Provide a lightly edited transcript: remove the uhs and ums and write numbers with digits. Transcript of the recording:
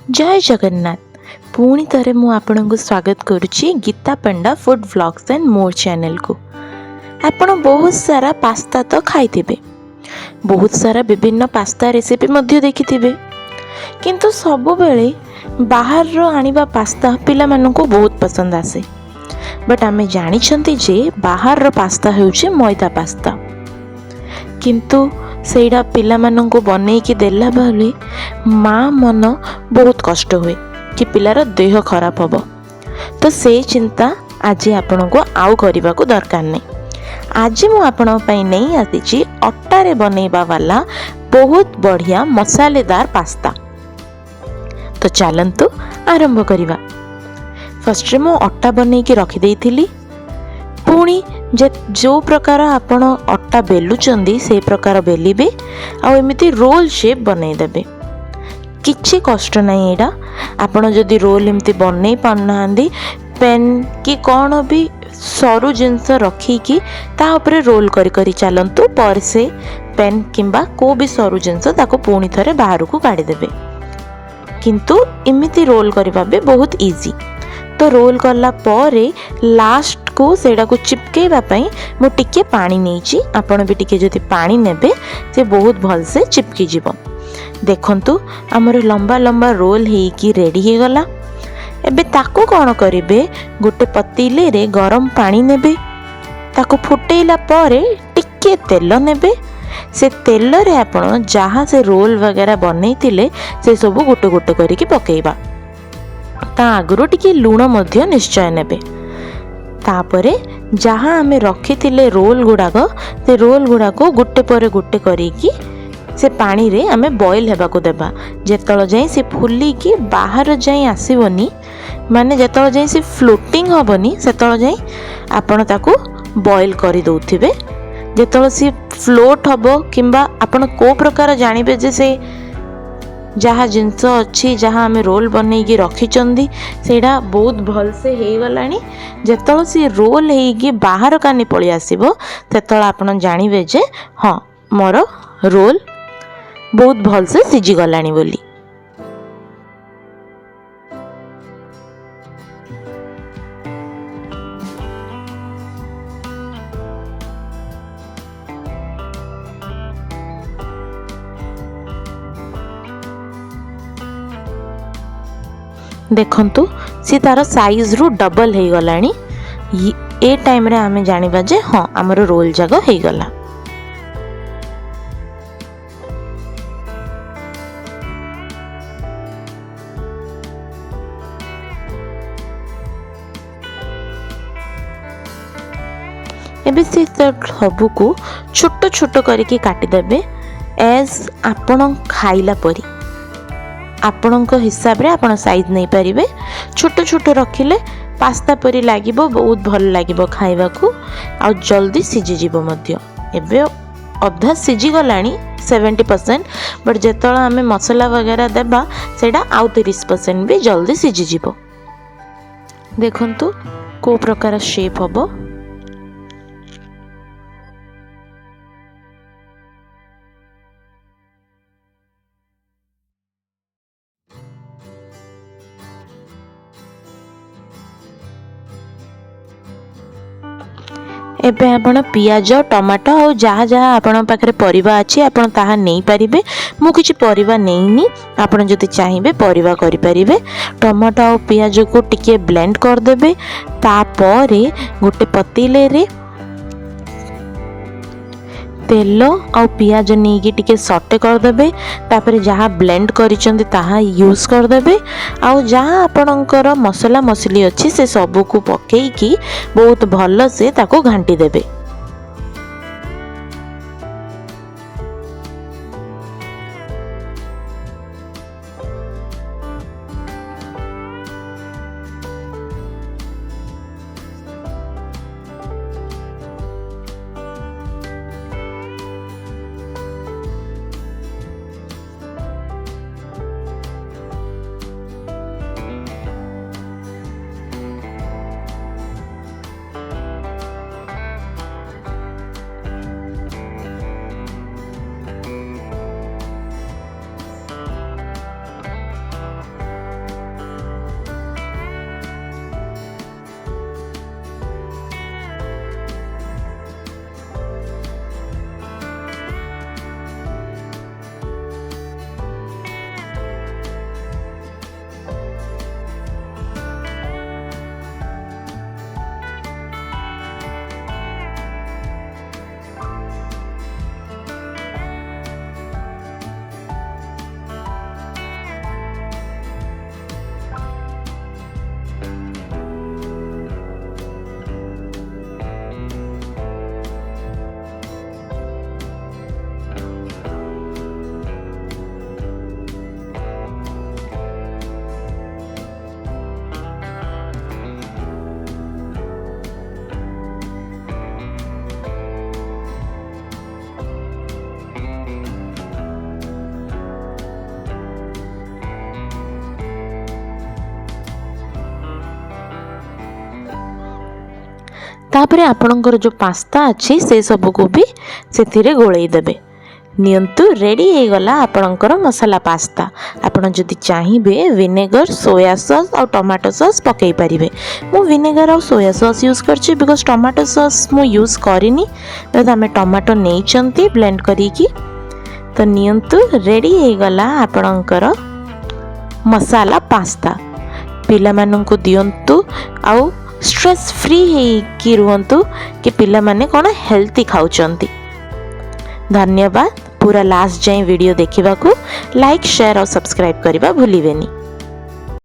जय जगन्नाथ। पुणी थे मु आपनको स्वागत करुच्ची Geeta Panda food vlogs and more channel को। आपण बहुत सारा पास्ता तो खाई थे, बहुत सारा विभिन्न पास्ता रेसिपी मध्य देखि थे, किंतु सब बेले बाहर रो आनिबा पास्ता पिला माननको बहुत पसंद आसे। बट आमे जानी छंती जे बाहर रो पास्ता हेउची मैदा पास्ता, किंतु सेटा पिला माननको बनै कि देला बेले माँ मन बहुत कष्ट हुए कि पिलार देह खराब होबो। तो से चिंता आज आपण को आउ करने को दरकार नहीं। आज मु आपण पई नहीं आसी अट्टारे बनैबा वाला बहुत बढ़िया मसालेदार पास्ता। तो चलंतु आरंभ करिबा। फर्स्ट मु अट्टा बनै कि रखि देइथिली, पुणी जो प्रकार आपण अट्टा बेलुचंदी से प्रकार बेलिबे आ एमिति रोल शेप बनै देबे। किछि कष्ट नहीं एडा। आपण जदि रोल एमती बनै पारनांदी पेन कि कौन भी सरू जिनस रखिकी ता उपरे रोल करी करी चलंतु, पर से पेन किंबा को भी सरू जिनस ताको पुणी थरे बाहर को काढी देबे। किंतु एमिति रोल करबा बे बहुत इजी। तो रोल करला परे लास्ट को सेडा को चिपकेबा पई मु टिके पानी नेची। आपण भी टिके जदि पानी नेबे से बहुत भल से चिपकी जिवो। देखंतु हमर लंबा लंबा रोल हे कि रेडी हे गला। एबे ताको कोन करिवे, गोटे पतीले रे गरम पानी नेबे, ताको फुटेइला परे टिके तेल नेबे। से तेल रे आपण जहाँ से रोल वगैरह बनैतिले से सब गोटे गोटे करिकि पकेइबा। ता आगुरु टिके लूण मध्य निश्चय नेबे। तापरे जहाँ आमे रखिथिले रोल गुड़ाक से रोल गुड़ाक गोटे पर गोटे करिकि से पानी रे आमे बॉईल हेबा को देबा। जेतल जाई से फुली कि बाहर जाई आसीबनी, माने जेतल जाई से फ्लोटिंग होबनी, सेतल जाई आपण ताको बॉईल करि दउथिबे। जेतल से फ्लोट होबो किंबा आपण को प्रकार जानिबे जे से जहाँ जिनस अच्छी जहाँ आमे रोल बनै कि रखिचंदी सेटा बहुत भल से हे गलानी। जेतल से रोल हे कि बाहर कानी पळी आसीबो तेतल आपण जानिबे जे हाँ मोर रोल बहुत भल से सिझी गलानी बोली। देखंतु सी तार साइज रु डबल हे गलानी। ए टाइम रे आमे जानिबा जे हाँ हमर रोल जागो हे गला। एबे से सबू को छोट छोट करके काटी देबे एज आपण खाइला परी। आपण हिसाब रे आपण साइज नहीं पारिबे। छोट छोट रखिले पास्ता परी लागिबो, बहुत भल लागिबो खाइबा को, आ जल्दी सिझी जीवो मध्य। एबे अधा सिझी गलानी 70%, बट जेतळ आमे मसाला वगैरह देबा सेडा आउ 30% भी जल्दी सिझी जीवो। देखंतु को प्रकार शेप हबो। एबे आपण पियाज टमाटो और जहाँ जहाँ आपण पाखरे परिबा अछि आपण ताहा नहीं पारिबे। मु किछि परिबा नैनी, आपण जदि चाहिबे परिबा करि पारिबे। टमाटो और पियाज को टिके ब्लेंड कर देबे। तापरे गोटे पतीले रे तेल और पियाज नहीं कि टिके सटे कर देबे। तापरे जहाँ ब्लेंड करिचंदी ताहा यूज कर देबे। आउ जहाँ आपणकर मसला मसली अच्छी से सबू को पकई कि बहुत भल से ताको घांटी देबे। तापरे आपणकर जो पास्ता अच्छी से सबको भी से गोलई देबे। नियंतु रेडी हो गला आपणकर मसाला पास्ता। आपण जदि चाहिए विनेगर सोया सॉस और टमाटो सॉस पकई पारिबे। मु विनेगर और सोया सॉस यूज करछि बिकॉज टमाटो सॉस मु यूज करिनी। तो आमे टमाटो नहीं चंती ब्लेंड करी की। तो नियंतु रेडी हो गला आपणकर मसाला पास्ता। पिला माननकु दियंतु आउ स्ट्रेस फ्री ही रुहंतु कि पिला माने कोन हेल्थी खाउचंती। धन्यवाद। पूरा लास्ट जाए वीडियो देखा, लाइक शेयर और सब्सक्राइब करने भूलिबेनी।